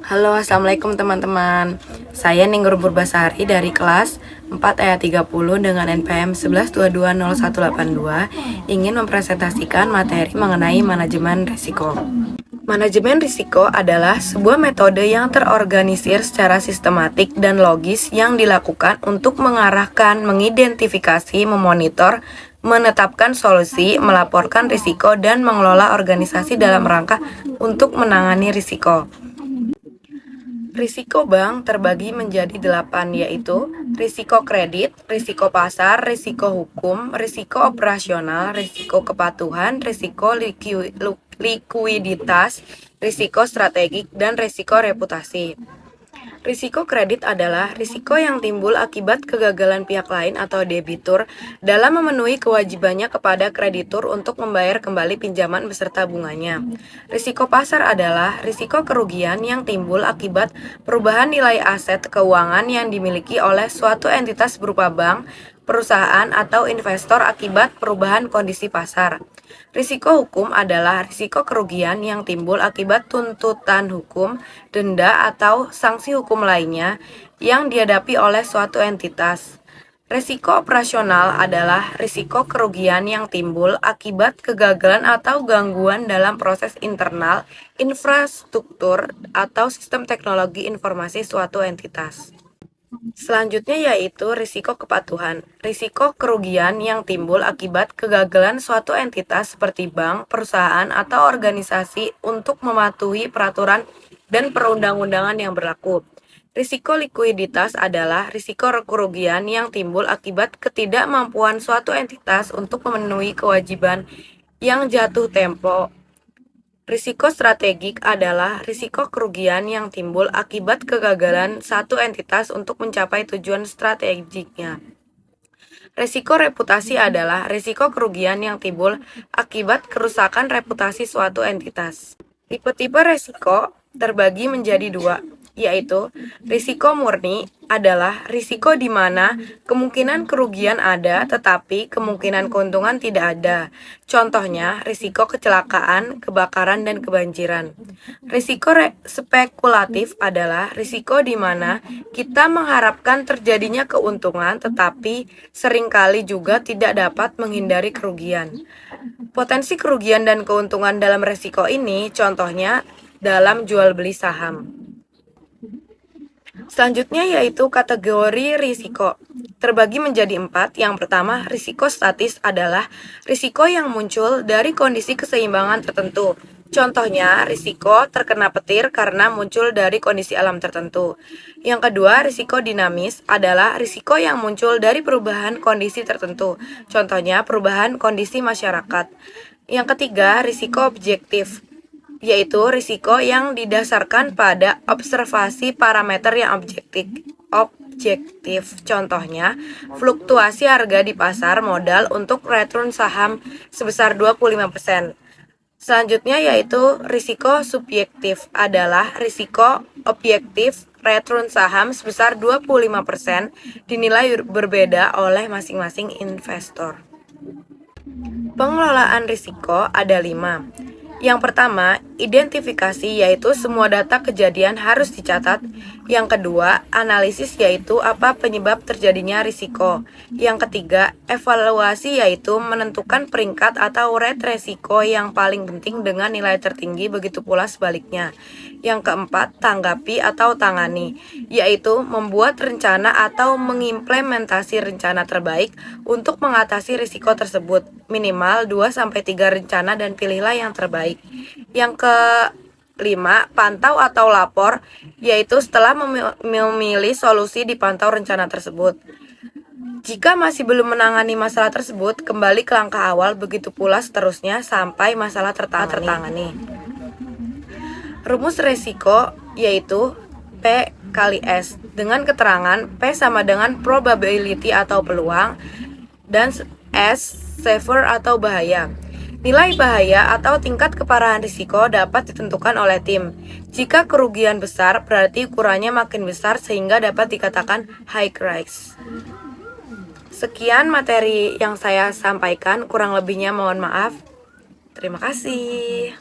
Halo, assalamualaikum teman-teman. Saya Ninggur Purbasari dari kelas 4 ayat 30 dengan NPM 11220182 ingin mempresentasikan materi mengenai manajemen risiko. Manajemen risiko adalah sebuah metode yang terorganisir secara sistematik dan logis yang dilakukan untuk mengarahkan, mengidentifikasi, memonitor, menetapkan solusi, melaporkan risiko, dan mengelola organisasi dalam rangka untuk menangani risiko. Risiko bank terbagi menjadi 8, yaitu risiko kredit, risiko pasar, risiko hukum, risiko operasional, risiko kepatuhan, risiko likuiditas, risiko strategik, dan risiko reputasi. Risiko kredit adalah risiko yang timbul akibat kegagalan pihak lain atau debitur dalam memenuhi kewajibannya kepada kreditur untuk membayar kembali pinjaman beserta bunganya. Risiko pasar adalah risiko kerugian yang timbul akibat perubahan nilai aset keuangan yang dimiliki oleh suatu entitas berupa bank, perusahaan, atau investor akibat perubahan kondisi pasar. Risiko hukum adalah risiko kerugian yang timbul akibat tuntutan hukum, denda, atau sanksi hukum lainnya yang dihadapi oleh suatu entitas. Risiko operasional adalah risiko kerugian yang timbul akibat kegagalan atau gangguan dalam proses internal, infrastruktur, atau sistem teknologi informasi suatu entitas. Selanjutnya yaitu risiko kepatuhan. Risiko kerugian yang timbul akibat kegagalan suatu entitas seperti bank, perusahaan, atau organisasi untuk mematuhi peraturan dan perundang-undangan yang berlaku. Risiko likuiditas adalah risiko kerugian yang timbul akibat ketidakmampuan suatu entitas untuk memenuhi kewajiban yang jatuh tempo. Risiko strategik adalah risiko kerugian yang timbul akibat kegagalan satu entitas untuk mencapai tujuan strategiknya. Risiko reputasi adalah risiko kerugian yang timbul akibat kerusakan reputasi suatu entitas. Tipe-tipe risiko terbagi menjadi 2, yaitu risiko murni adalah risiko di mana kemungkinan kerugian ada tetapi kemungkinan keuntungan tidak ada. Contohnya, risiko kecelakaan, kebakaran, dan kebanjiran. Risiko spekulatif adalah risiko di mana kita mengharapkan terjadinya keuntungan tetapi seringkali juga tidak dapat menghindari kerugian. Potensi kerugian dan keuntungan dalam risiko ini contohnya dalam jual beli saham. Selanjutnya yaitu kategori risiko. Terbagi menjadi 4. Yang pertama, risiko statis adalah risiko yang muncul dari kondisi keseimbangan tertentu. Contohnya, risiko terkena petir karena muncul dari kondisi alam tertentu. Yang kedua, risiko dinamis adalah risiko yang muncul dari perubahan kondisi tertentu. Contohnya, perubahan kondisi masyarakat. Yang ketiga, risiko objektif, yaitu risiko yang didasarkan pada observasi parameter yang objektif. Contohnya, fluktuasi harga di pasar modal untuk return saham sebesar 25%. Selanjutnya yaitu risiko subjektif adalah risiko objektif return saham sebesar 25% dinilai berbeda oleh masing-masing investor. Pengelolaan risiko ada 5. Yang pertama, identifikasi, yaitu semua data kejadian harus dicatat. Yang kedua, analisis, yaitu apa penyebab terjadinya risiko. Yang ketiga, evaluasi, yaitu menentukan peringkat atau rate risiko yang paling penting dengan nilai tertinggi, begitu pula sebaliknya. Yang keempat, tanggapi atau tangani, yaitu membuat rencana atau mengimplementasi rencana terbaik untuk mengatasi risiko tersebut. Minimal 2-3 rencana dan pilihlah yang terbaik. Yang kelima, pantau atau lapor, yaitu setelah memilih solusi dipantau rencana tersebut. Jika masih belum menangani masalah tersebut, kembali ke langkah awal, begitu pula seterusnya sampai masalah tertangani. Rumus risiko yaitu P kali S, dengan keterangan P sama dengan probability atau peluang dan S severe atau bahaya. Nilai bahaya atau tingkat keparahan risiko dapat ditentukan oleh tim. Jika kerugian besar, berarti ukurannya makin besar sehingga dapat dikatakan high risk. Sekian materi yang saya sampaikan, kurang lebihnya mohon maaf. Terima kasih.